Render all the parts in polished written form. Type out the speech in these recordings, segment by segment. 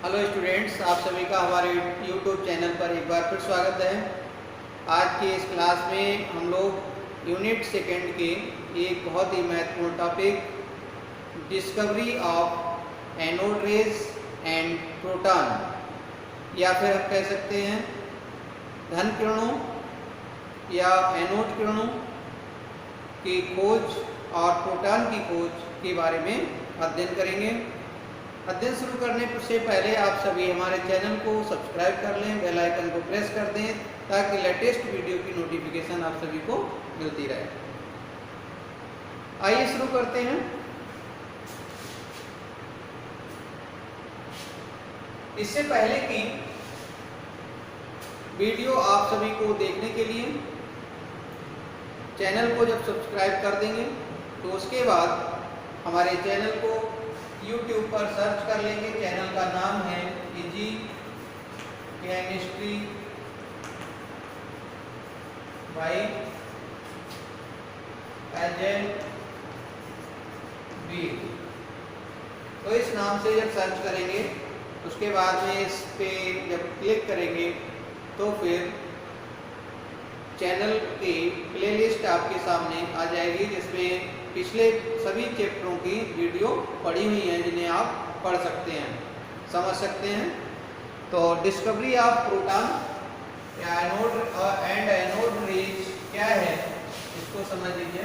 Hello students, आप सभी का हमारे यूट्यूब चैनल पर एक बार फिर स्वागत है। आज की इस क्लास में हम लोग यूनिट सेकेंड के एक बहुत ही महत्वपूर्ण topic discovery of anode rays and proton या फिर आप कह सकते हैं धन किरणों या एनोड किरणों की खोज और प्रोटॉन की खोज के बारे में अध्ययन करेंगे। अध्ययन शुरू करने से पहले आप सभी हमारे चैनल को सब्सक्राइब कर लें, बेल आइकन को प्रेस कर दें ताकि लेटेस्ट वीडियो की नोटिफिकेशन आप सभी को मिलती रहे। आइए शुरू करते हैं। इससे पहले कि वीडियो आप सभी को देखने के लिए चैनल को जब सब्सक्राइब कर देंगे तो उसके बाद हमारे चैनल को YouTube पर सर्च कर लेंगे। चैनल का नाम है easy chemistry by Ajay B. तो इस नाम से जब सर्च करेंगे उसके बाद में इस पे जब क्लिक करेंगे तो फिर चैनल की प्लेलिस्ट आपके सामने आ जाएगी जिसमें पिछले सभी चैप्टरों की वीडियो पड़ी हुई हैं जिन्हें आप पढ़ सकते हैं, समझ सकते हैं। तो डिस्कवरी ऑफ प्रोटॉन या एनोड एंड एनोड रेज क्या है इसको समझ लीजिए।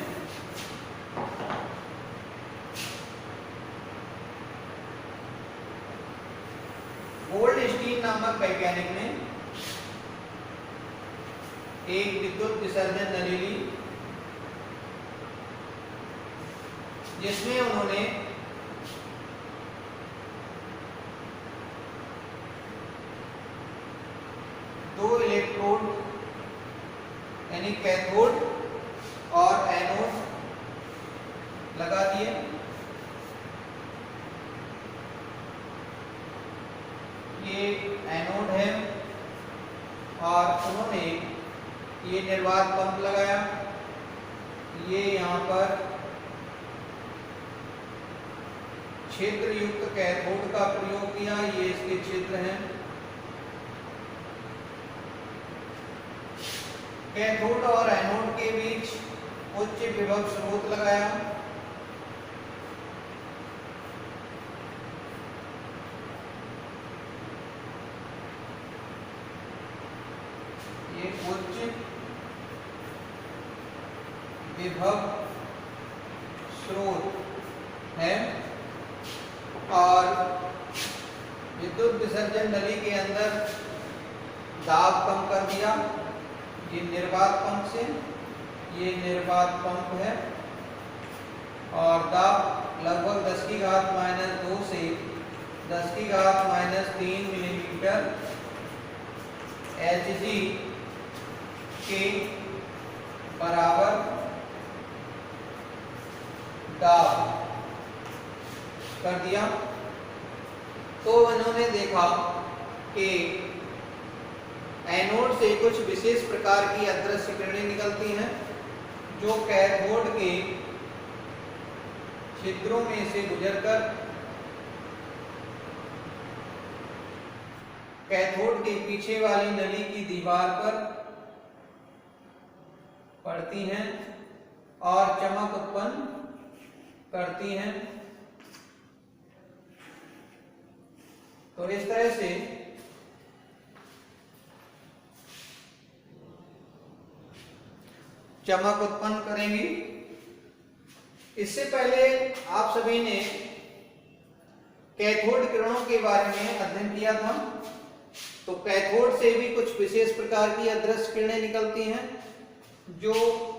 गोल्डस्टीन नामक वैज्ञानिक ने एक विद्युत विसर्जन नली ली जिसमें उन्होंने दो इलेक्ट्रोड यानी कैथोड और एनोड लगा दिए। ये एनोड है और उन्होंने ये निर्वात पंप लगाया। ये यहाँ पर क्षेत्र युक्त कैथोड का प्रयोग किया। ये इसके क्षेत्र हैं। कैथोड और एनोड के बीच उच्च विभव स्रोत लगाया। ये उच्च विभव स्रोत है और विद्युत विसर्जन नली के अंदर दाब कम कर दिया। ये निर्वात पंप से, ये निर्वात पंप है और दाब लगभग 10 की घात -2 से 10 की घात -3 मिलीमीटर Hg के बराबर दाब कर दिया। तो उन्होंने देखा कि एनोड से कुछ विशेष प्रकार की अदृश्य किरणें निकलती हैं जो कैथोड के छिद्रों में से गुजरकर कैथोड के पीछे वाली नली की दीवार पर पड़ती हैं और चमक उत्पन्न करती हैं। तो इस तरह से चमक उत्पन्न करेंगी। इससे पहले आप सभी ने कैथोड किरणों के बारे में अध्ययन किया था। तो कैथोड से भी कुछ विशेष प्रकार की अदृश्य किरणें निकलती हैं जो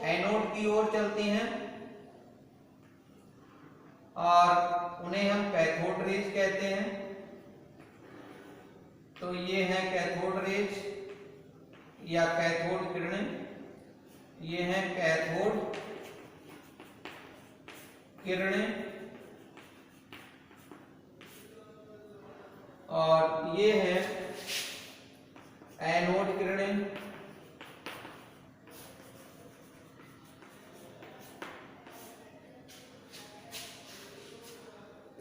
एनोड की ओर चलती हैं और उन्हें हम कैथोड रेज कहते हैं। तो ये है कैथोड रेज या कैथोड किरणें। ये हैं कैथोड किरणें और ये है एनोड किरणें।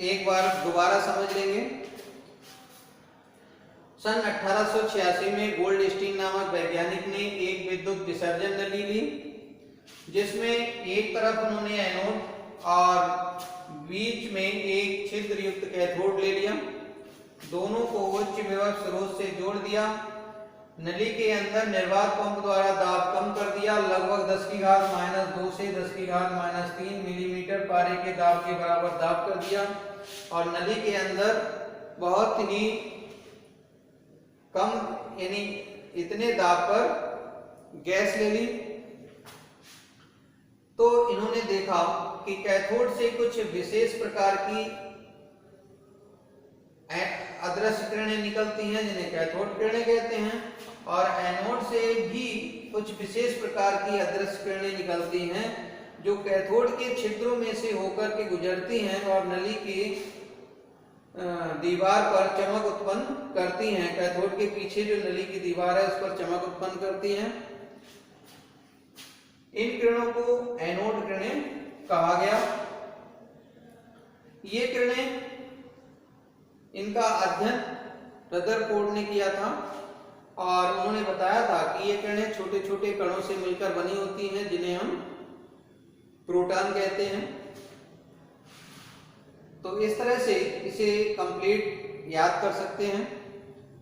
एक बार दोबारा समझ लेंगे। सन 1886 में गोल्डस्टीन नामक वैज्ञानिक ने एक विद्युत विसर्जन नली ली, जिसमें एक तरफ उन्होंने एनोड और बीच में एक छिद्र युक्त कैथोड ले लिया। दोनों को उच्च विभव स्रोत से जोड़ दिया। नली के अंदर निर्वात पंप द्वारा दाब कम कर दिया, लगभग 10⁻² से 10⁻³ मिलीमीटर पारे के दाब के बराबर दाब कर दिया और नली के अंदर बहुत ही कम यानी इतने दाब पर गैस ले ली। तो इन्होंने देखा कि कैथोड से कुछ विशेष प्रकार की अदृश्य किरणें निकलती हैं जिन्हें कैथोड किरणें कहते हैं, और एनोड से भी कुछ विशेष प्रकार की अदृश्य किरणें निकलती हैं जो कैथोड के छिद्रों में से होकर के गुजरती हैं और नली की दीवार पर चमक उत्पन्न करती हैं। कैथोड के पीछे जो नली की दीवार है उस पर चमक उत्पन्न करती हैं। इन किरणों को एनोड किरणें कहा गया। ये किरणें, इनका अध्ययन रदरफोर्ड ने किया था और उन्होंने बताया था कि ये किरणें छोटे छोटे कणों से मिलकर बनी होती हैं जिन्हें हम प्रोटॉन कहते हैं। तो इस तरह से इसे कंप्लीट याद कर सकते हैं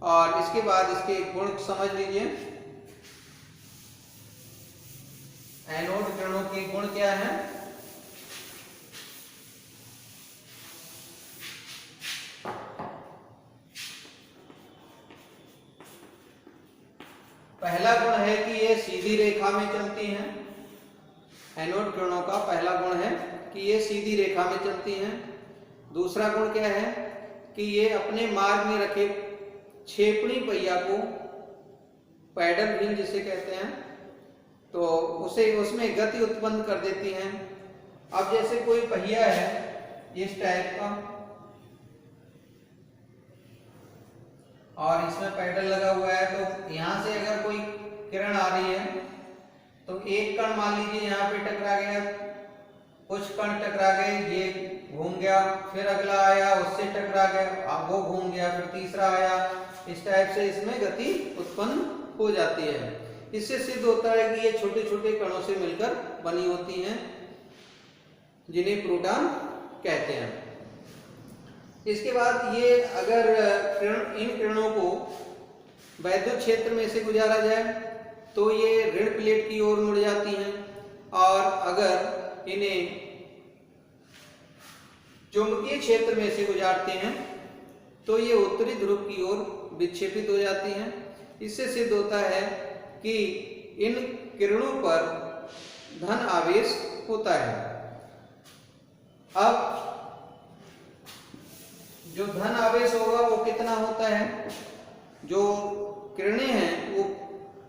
और इसके बाद इसके गुण समझ लीजिए। एनोड किरणों के गुण क्या हैं? पहला गुण है कि ये सीधी रेखा में चलती हैं। एनोड किरणों का पहला गुण है कि ये सीधी रेखा में चलती हैं। दूसरा गुण क्या है कि ये अपने मार्ग में रखे छेपड़ी पहिया को, पैडल व्हील जिसे कहते हैं, तो उसमें गति उत्पन्न कर देती हैं। अब जैसे कोई पहिया है इस टाइप का और इसमें पैडल लगा हुआ है, तो यहाँ से अगर कोई किरण आ रही है तो एक कण मान लीजिए यहाँ पे टकरा गया, कुछ कण टकरा गए, ये घूम गया, फिर अगला आया उससे टकरा गया, अब वो घूम गया, फिर तीसरा आया। इस टाइप से इसमें गति उत्पन्न हो जाती है। इससे सिद्ध होता है कि ये छोटे छोटे कणों से मिलकर बनी होती हैं जिन्हें प्रोटॉन कहते हैं। इसके बाद ये अगर इन किरणों को वैद्युत क्षेत्र में से गुजारा जाए तो ये ऋण प्लेट की ओर मुड़ जाती हैं, और अगर इन्हें चुंबकीय क्षेत्र में से गुजारते हैं तो ये उत्तरी ध्रुव की ओर विक्षेपित हो जाती हैं। इससे सिद्ध होता है कि इन किरणों पर धन आवेश होता है। अब जो धन आवेश होगा वो कितना होता है? जो किरणें हैं वो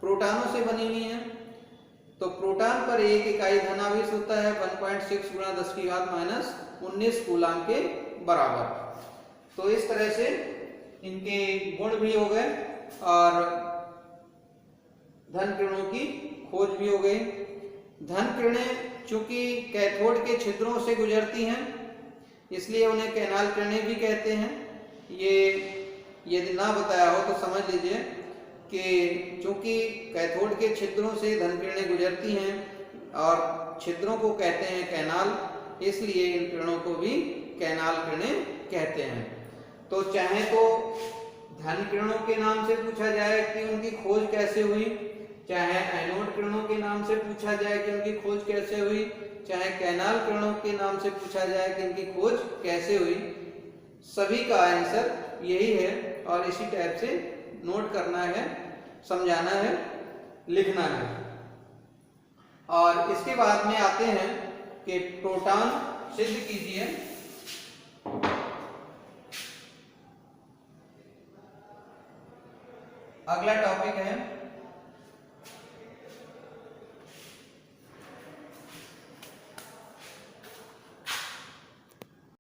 प्रोटॉनों से बनी हुई हैं, तो प्रोटॉन पर एक इकाई धन आवेश होता है 1.6 × 10⁻⁻19 कूलाम के बराबर। तो इस तरह से इनके गुण भी हो गए और धन किरणों की खोज भी हो गई। धन किरणें चूंकि कैथोड के छिद्रों से गुजरती हैं इसलिए उन्हें कैनाल किरणें भी कहते हैं। ये यदि ना बताया हो तो समझ लीजिए कि चूंकि कैथोड के छिद्रों से धन किरणें गुजरती हैं और छिद्रों को कहते हैं कैनाल, इसलिए इन किरणों को भी कैनाल किरणें कहते हैं। तो चाहे तो धन किरणों के नाम से पूछा जाए कि उनकी खोज कैसे हुई, चाहे एनोड किरणों के नाम से पूछा जाए कि उनकी खोज कैसे हुई, चाहे कैनाल किरणों के नाम से पूछा जाए कि इनकी खोज कैसे हुई, सभी का आंसर यही है और इसी टाइप से नोट करना है, समझाना है, लिखना है। और इसके बाद में आते हैं कि प्रोटॉन सिद्ध कीजिए। अगला टॉपिक है